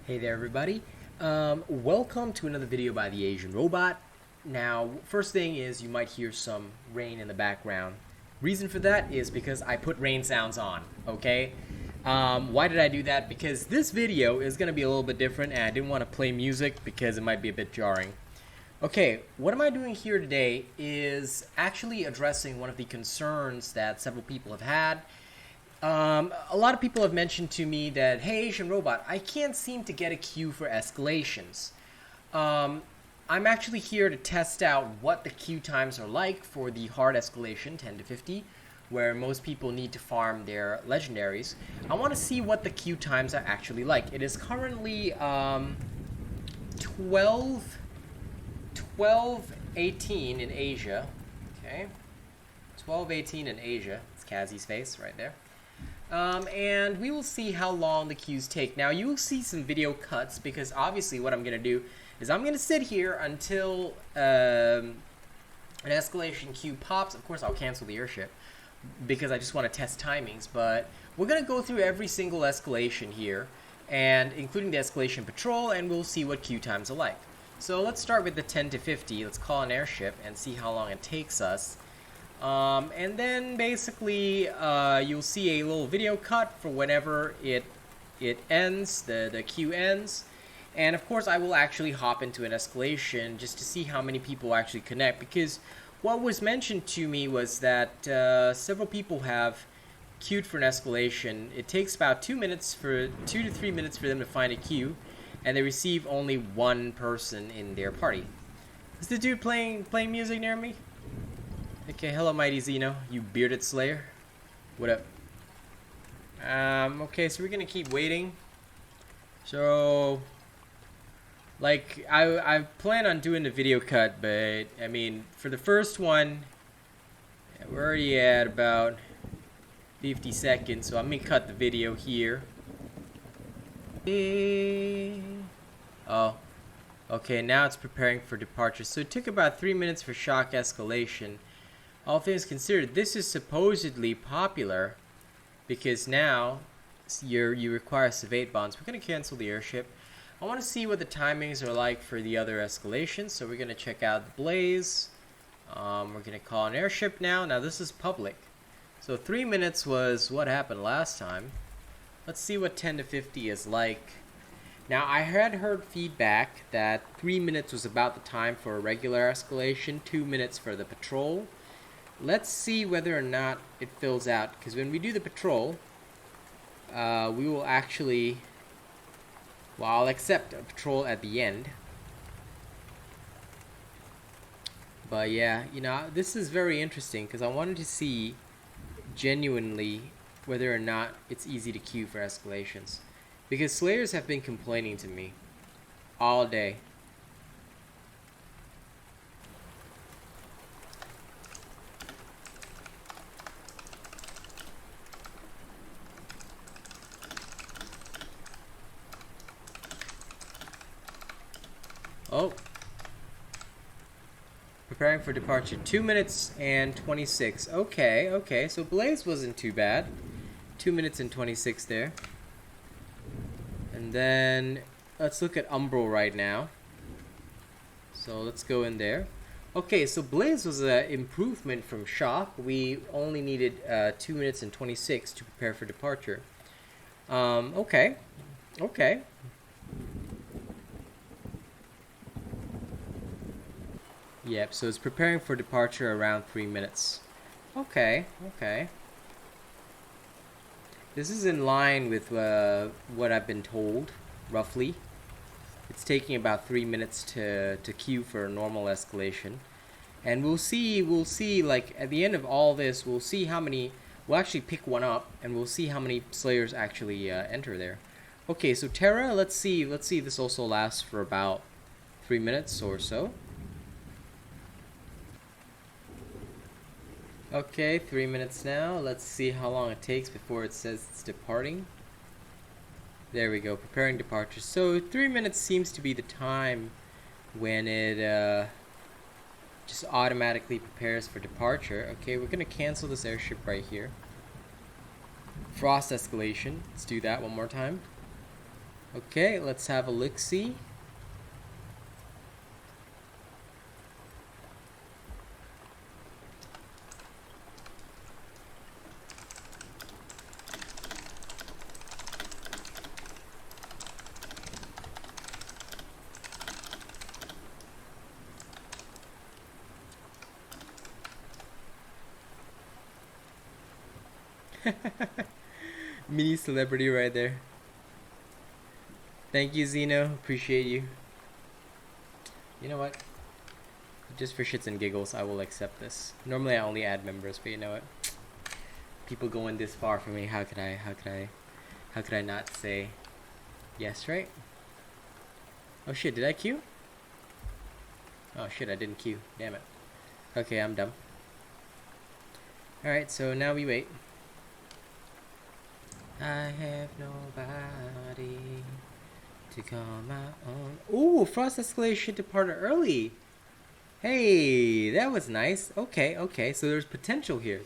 Hey there everybody. Welcome to another video by the Asian Robot. Now, first thing is you might hear some rain in the background. Reason for that is because I put rain sounds on, okay? Why did I do that? Because this video is going to be a little bit different and I didn't want to play music because it might be a bit jarring. Okay, what am I doing here today is actually addressing one of the concerns that several people have had. A lot of people have mentioned to me that, hey, Asian Robot, I can't seem to get a queue for escalations. I'm actually here to test out what the queue times are like for the hard escalation, 10 to 50, where most people need to farm their legendaries. I want to see what the queue times are actually like. It is currently 12:18 in Asia. Okay, 12:18 in Asia. It's Kazi's face right there. And we will see how long the queues take. Now, you will see some video cuts because obviously what I'm going to do is I'm going to sit here until an escalation queue pops. Of course, I'll cancel the airship because I just want to test timings. But we're going to go through every single escalation here, and including the escalation patrol, and we'll see what queue times are like. So let's start with the 10 to 50. Let's call an airship and see how long it takes us. And then basically you'll see a little video cut for whenever it ends, the queue ends. And of course I will actually hop into an escalation just to see how many people actually connect, because what was mentioned to me was that several people have queued for an escalation. It takes about 2 to 3 minutes for them to find a queue, and they receive only one person in their party. Is the dude playing music near me? Okay, hello Mighty Xeno, you bearded slayer. What up? Okay, so we're gonna keep waiting. So, like, I plan on doing the video cut, but, I mean, for the first one, we're already at about 50 seconds, so I'm gonna cut the video here. Oh, okay, now it's preparing for departure. So it took about 3 minutes for shock escalation. All things considered, this is supposedly popular because now you require Savate bonds. We're going to cancel the airship. I want to see what the timings are like for the other escalations, so we're going to check out the Blaze. We're going to call an airship now. Now this is public. So 3 minutes was what happened last time. Let's see what 10 to 50 is like. Now I had heard feedback that 3 minutes was about the time for a regular escalation, 2 minutes for the patrol. Let's see whether or not it fills out, because when we do the patrol, we will actually, well, I'll accept a patrol at the end. But yeah, you know, this is very interesting because I wanted to see genuinely whether or not it's easy to queue for escalations, because Slayers have been complaining to me all day. Oh, preparing for departure. 2 minutes and 26. Okay, so Blaze wasn't too bad. 2 minutes and 26 there. And then let's look at Umbral right now. So let's go in there. Okay, so Blaze was an improvement from Shock. We only needed 2 minutes and 26 to prepare for departure. Okay. Yep, so it's preparing for departure around 3 minutes. Okay. This is in line with what I've been told, roughly. It's taking about 3 minutes to queue for a normal escalation. And we'll see, like, at the end of all this, we'll see how many, we'll actually pick one up, and we'll see how many Slayers actually enter there. Okay, so Terra, let's see this also lasts for about 3 minutes or so. Okay, 3 minutes now. Let's see how long it takes before it says it's departing. There we go, preparing departure. So 3 minutes seems to be the time when it just automatically prepares for departure. Okay, we're gonna cancel this airship right here. Frost escalation. Let's do that one more time. Okay, let's have a look-see. Mini celebrity right there. Thank you, Zeno. Appreciate you. You know what? Just for shits and giggles, I will accept this. Normally, I only add members, but you know what? People going this far for me. How could I not say yes, right? Oh shit! Did I queue? Oh shit! I didn't queue. Damn it. Okay, I'm dumb. All right, so now we wait. I have nobody to call my own. Ooh, frost escalation departed early. Hey, that was nice. Okay. So there's potential here.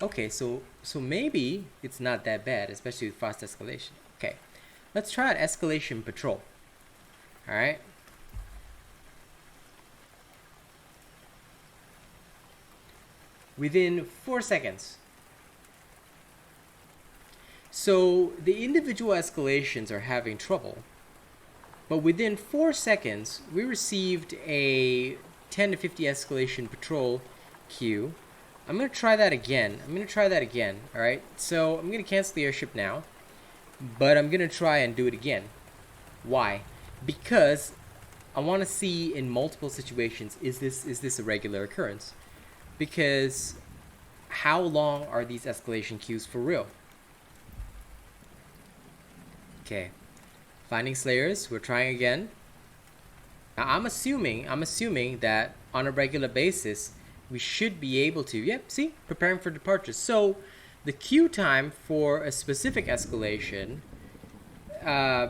Okay, so maybe it's not that bad, especially with frost escalation. Okay, let's try an escalation patrol. All right. Within 4 seconds. So the individual escalations are having trouble, but within 4 seconds, we received a 10 to 50 escalation patrol queue. I'm going to try that again. All right. So I'm going to cancel the airship now, but I'm going to try and do it again. Why? Because I want to see in multiple situations, is this a regular occurrence? Because how long are these escalation queues for real? Okay, finding slayers. We're trying again. Now I'm assuming that on a regular basis we should be able to. Yep. See, preparing for departure. So the queue time for a specific escalation,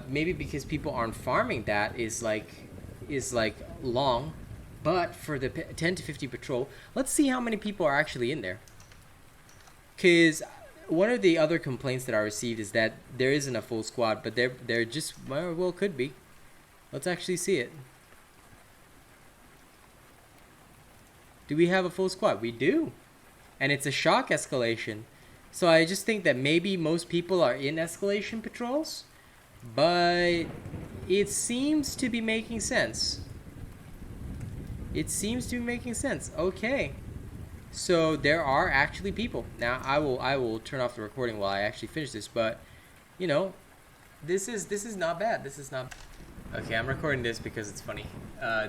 maybe because people aren't farming that, is like long. But for the 10 to 50 patrol, let's see how many people are actually in there. Because one of the other complaints that I received is that there isn't a full squad, but there just well could be. Let's actually see it. Do we have a full squad? We do. And it's a shock escalation. So I just think that maybe most people are in escalation patrols, but it seems to be making sense. Okay. So there are actually people. Now I will turn off the recording while I actually finish this, but you know, this is not bad. Okay, I'm recording this because it's funny.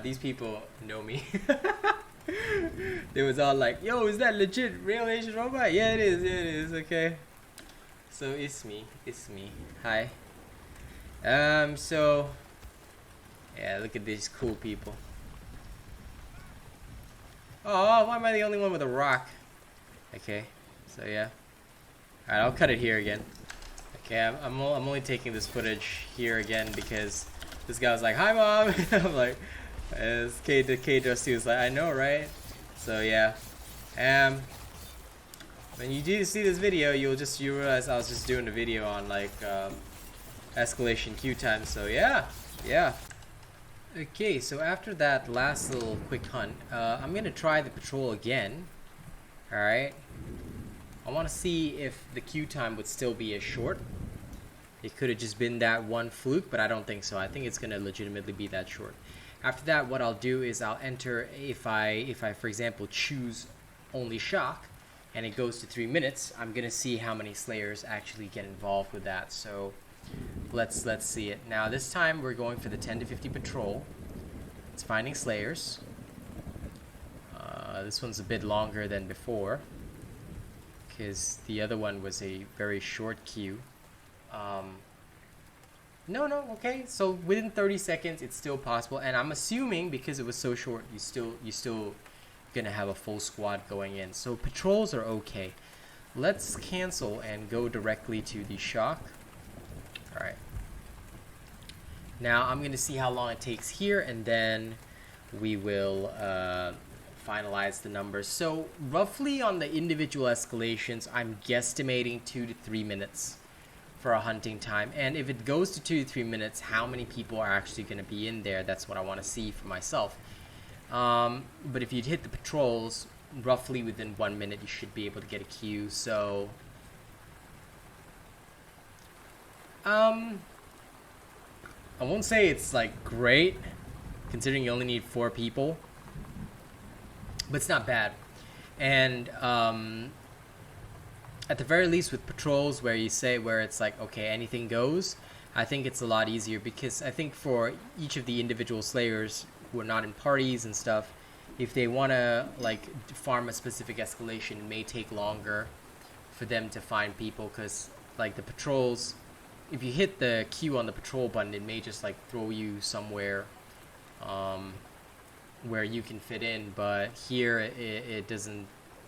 These people know me. They was all like, "Yo, is that legit RealAsianRobot?" Yeah, it is. Okay. So it's me. Hi. So yeah, look at these cool people. Oh, why am I the only one with a rock? Okay, so yeah. Alright, I'll cut it here again. Okay, I'm only taking this footage here again because this guy was like, "Hi, Mom!" I'm like, as K was like, "I know, right?" So yeah. When you do see this video, you realize I was just doing a video on like escalation queue time. So yeah. Okay, so after that last little quick hunt, I'm gonna try the patrol again. Alright. I want to see if the queue time would still be as short. It could have just been that one fluke, but I don't think so. I think it's gonna legitimately be that short. After that, what I'll do is I'll enter, if I for example choose only shock, and it goes to 3 minutes, I'm gonna see how many slayers actually get involved with that. So let's see it. Now this time we're going for the 10 to 50 patrol. It's finding slayers. This one's a bit longer than before because the other one was a very short queue. No, okay. So within 30 seconds, it's still possible, and I'm assuming because it was so short, you still gonna have a full squad going in. So patrols are okay. Let's cancel and go directly to the shock. All right. Now I'm gonna see how long it takes here, and then we will finalize the numbers. So roughly on the individual escalations, I'm guesstimating 2 to 3 minutes for a hunting time. And if it goes to 2 to 3 minutes, how many people are actually going to be in there? That's what I want to see for myself. But if you hit the patrols, roughly within 1 minute, you should be able to get a queue. So, I won't say it's like great, considering you only need 4 people, but it's not bad. And at the very least with patrols where it's like, okay, anything goes, I think it's a lot easier, because I think for each of the individual slayers who are not in parties and stuff, if they want to like farm a specific escalation, it may take longer for them to find people, because like the patrols, if you hit the Q on the patrol button, it may just like throw you somewhere where you can fit in, but here it doesn't.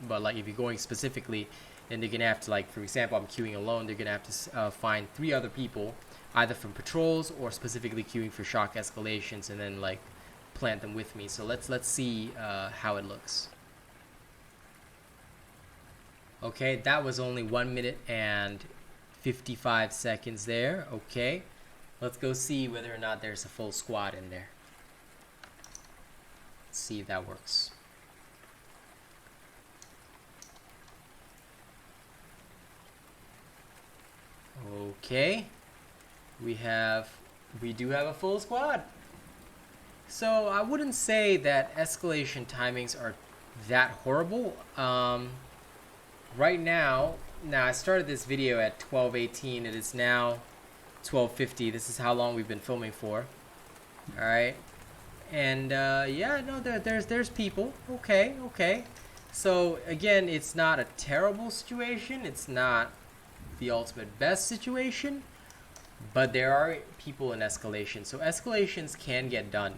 But like if you're going specifically, then they're gonna have to, like, for example, I'm queuing alone, they're gonna have to find 3 other people, either from patrols or specifically queuing for shock escalations, and then like plant them with me. So let's see how it looks. Okay, that was only 1 minute and 55 seconds there. Okay, let's go see whether or not there's a full squad in there. Let's see if that works. Okay, we do have a full squad. So I wouldn't say that escalation timings are that horrible. Right now I started this video at 12:18. It is now 12:50. This is how long we've been filming for. All right, and yeah, no, there's people. Okay. So again, it's not a terrible situation. It's not the ultimate best situation, but there are people in escalation, so escalations can get done.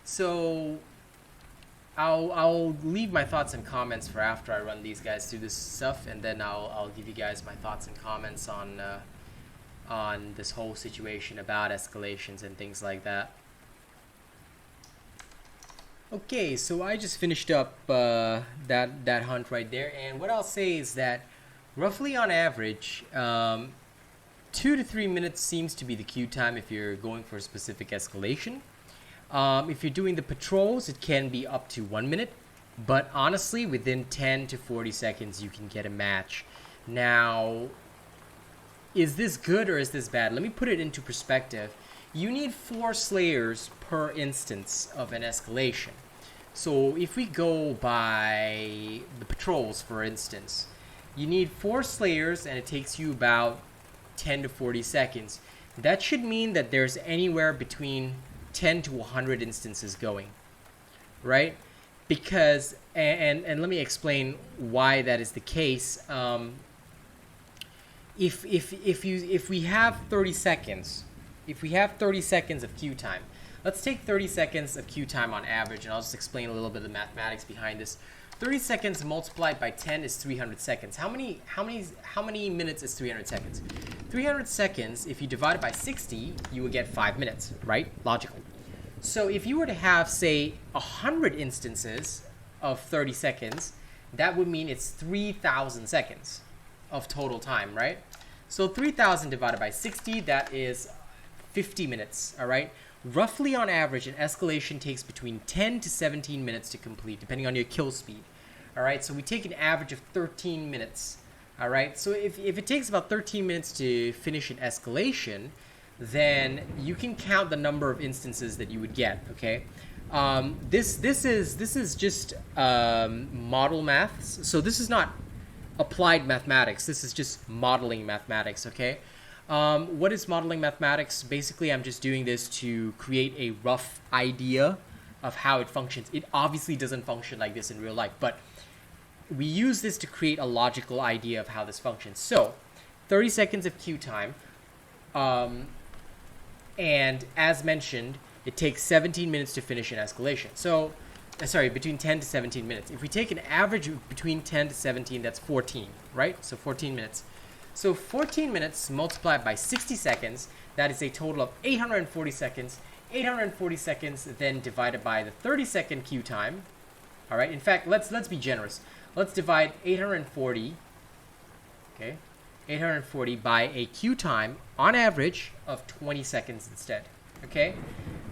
So I'll leave my thoughts and comments for after I run these guys through this stuff, and then I'll give you guys my thoughts and comments on this whole situation about escalations and things like that. Okay, so I just finished up that hunt right there, and what I'll say is that roughly on average, 2 to 3 minutes seems to be the queue time if you're going for a specific escalation. If you're doing the patrols, it can be up to 1 minute, but honestly, within 10 to 40 seconds, you can get a match. Now, is this good or is this bad? Let me put it into perspective. You need 4 slayers per instance of an escalation. So if we go by the patrols, for instance, you need 4 slayers, and it takes you about 10 to 40 seconds. That should mean that there's anywhere between 10 to 100 instances going, right? Because, and let me explain why that is the case. If we have 30 seconds, of queue time, let's take 30 seconds of queue time on average, and I'll just explain a little bit of the mathematics behind this. 30 seconds multiplied by 10 is 300 seconds. How many minutes is 300 seconds? 300 seconds, if you divide it by 60, you would get 5 minutes, right? Logical. So if you were to have, say, 100 instances of 30 seconds, that would mean it's 3,000 seconds of total time, right? So 3,000 divided by 60, that is 50 minutes, all right? Roughly on average, an escalation takes between 10 to 17 minutes to complete, depending on your kill speed. All right, so we take an average of 13 minutes. All right, so if it takes about 13 minutes to finish an escalation, then you can count the number of instances that you would get. Okay, this is just model maths. So this is not applied mathematics. This is just modeling mathematics. Okay. What is modeling mathematics? Basically, I'm just doing this to create a rough idea of how it functions. It obviously doesn't function like this in real life, but we use this to create a logical idea of how this functions. So, 30 seconds of queue time, and as mentioned, it takes 17 minutes to finish an escalation. So, sorry, between 10 to 17 minutes. If we take an average between 10 to 17, that's 14, right? So 14 minutes. So 14 minutes multiplied by 60 seconds, that is a total of 840 seconds. 840 seconds then divided by the 30-second queue time. All right, in fact, let's be generous. Let's divide 840, okay, 840 by a queue time on average of 20 seconds instead. Okay,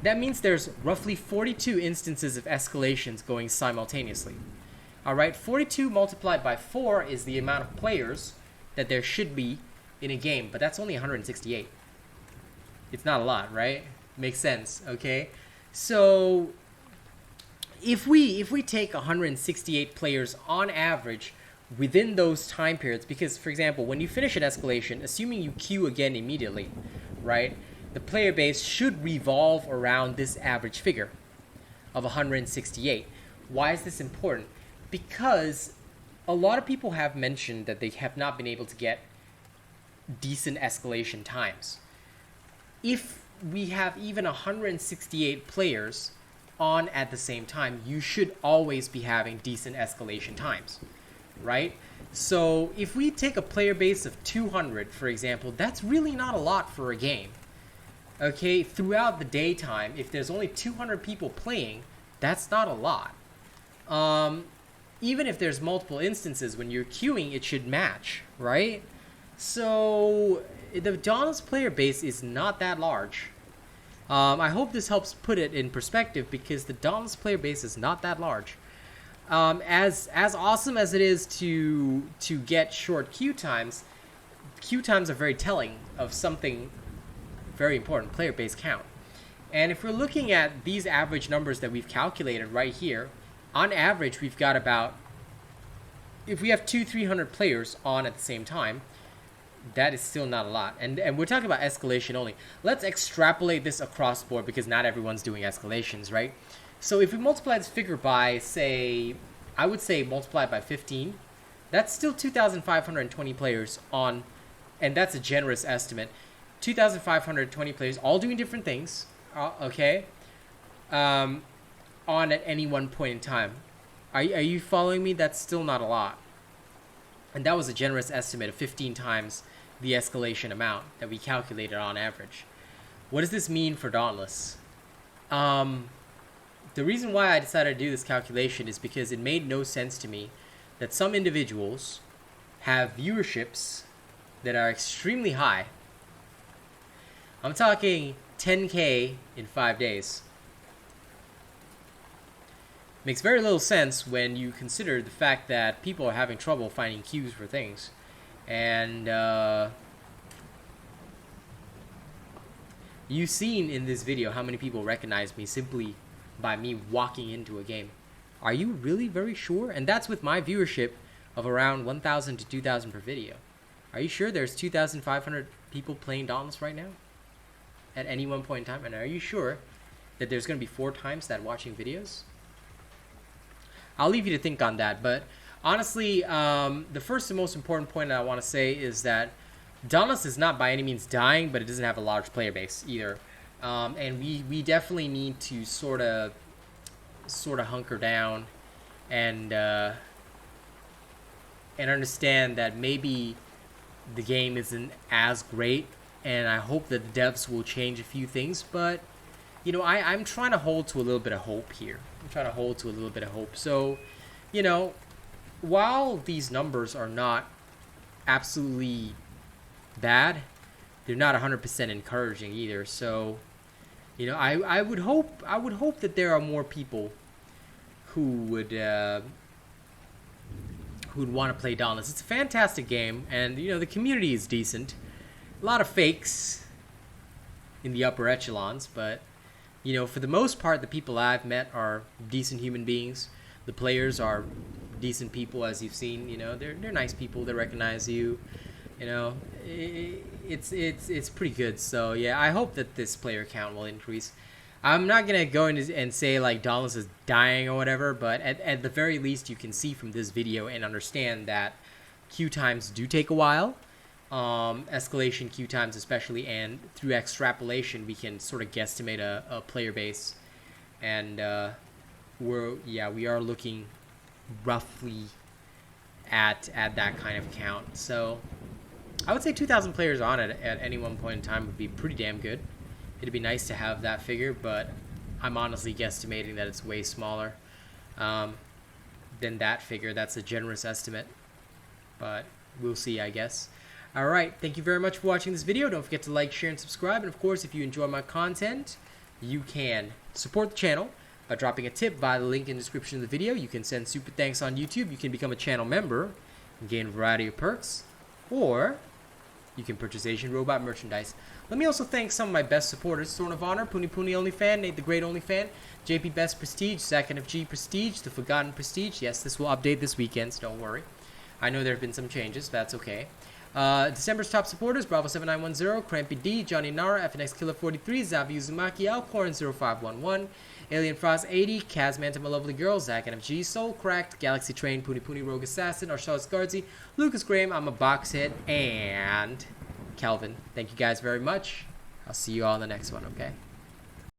that means there's roughly 42 instances of escalations going simultaneously. All right, 42 multiplied by 4 is the amount of players that there should be in a game, but that's only 168. It's not a lot, right? Makes sense. Okay, so if we take 168 players on average within those time periods, because for example, when you finish an escalation, assuming you queue again immediately, right, the player base should revolve around this average figure of 168. Why is this important? Because a lot of people have mentioned that they have not been able to get decent escalation times. If we have even 168 players on at the same time, you should always be having decent escalation times, right? So if we take a player base of 200, for example, that's really not a lot for a game. Okay, throughout the daytime, if there's only 200 people playing, that's not a lot. Even if there's multiple instances, when you're queuing, it should match, right? So the Dauntless player base is not that large. I hope this helps put it in perspective, because the Dauntless player base is not that large. As awesome as it is to get short queue times are very telling of something very important: player base count. And if we're looking at these average numbers that we've calculated right here, on average we've got about, if we have 200-300 players on at the same time, that is still not a lot. And we're talking about escalation only. Let's extrapolate this across the board, because not everyone's doing escalations, right? So if we multiply this figure by, say, I would say multiply by 15, that's still 2,520 players on, and that's a generous estimate. 2,520 players, all doing different things, okay, on at any one point in time. Are you following me? That's still not a lot. And that was a generous estimate of 15 times the escalation amount that we calculated on average. What does this mean for Dauntless? The reason why I decided to do this calculation is because it made no sense to me that some individuals have viewerships that are extremely high. I'm talking 10K in 5 days. Makes very little sense when you consider the fact that people are having trouble finding queues for things. And you've seen in this video how many people recognize me simply by me walking into a game. Are you really very sure? And that's with my viewership of around 1,000 to 2,000 per video. Are you sure there's 2,500 people playing Dauntless right now at any one point in time? And are you sure that there's going to be 4 times that watching videos? I'll leave you to think on that. But honestly, the first and most important point that I want to say is that Dauntless is not by any means dying, but it doesn't have a large player base either. And we definitely need to sort of hunker down and understand that maybe the game isn't as great, and I hope that the devs will change a few things. But you know, I'm trying to hold to a little bit of hope here. So, you know, while these numbers are not absolutely bad, they're not 100% encouraging either. So, you know, I would hope that there are more people who would want to play Dauntless. It's a fantastic game, and you know, the community is decent. A lot of fakes in the upper echelons, but you know, for the most part, the people I've met are decent human beings. The players are decent people, as you've seen. You know, they're nice people. They recognize you. You know, it's pretty good. So yeah, I hope that this player count will increase. I'm not gonna go in and say like Dauntless is dying or whatever, but at the very least, you can see from this video and understand that queue times do take a while. Escalation queue times especially, and through extrapolation we can sort of guesstimate a player base, and we are looking roughly at that kind of count. So I would say 2,000 players on it at any one point in time would be pretty damn good. It'd be nice to have that figure, but I'm honestly guesstimating that it's way smaller than that figure. That's a generous estimate, but we'll see, I guess. Alright, thank you very much for watching this video. Don't forget to like, share, and subscribe. And of course, if you enjoy my content, you can support the channel by dropping a tip via the link in the description of the video. You can send super thanks on YouTube. You can become a channel member and gain a variety of perks. Or you can purchase Asian Robot merchandise. Let me also thank some of my best supporters: Thorn of Honor, Puni Puni OnlyFan, Nate the Great OnlyFan, JP Best Prestige, Zach NFG Prestige, The Forgotten Prestige. Yes, this will update this weekend, so don't worry. I know there have been some changes, but that's okay. December's top supporters: Bravo7910, Crampy D, Johnny Nara, FNX Killer 43, Zavi Uzumaki, Alcorn 0511, Alien Frost 80, Kaz Manta, My Lovely Girl, Zach NFG, Soul Cracked, Galaxy Train, Puni Puni Rogue Assassin, Arshad Scarzi, Lucas Graham, I'm a Boxhead, and Calvin. Thank you guys very much. I'll see you all in the next one, okay?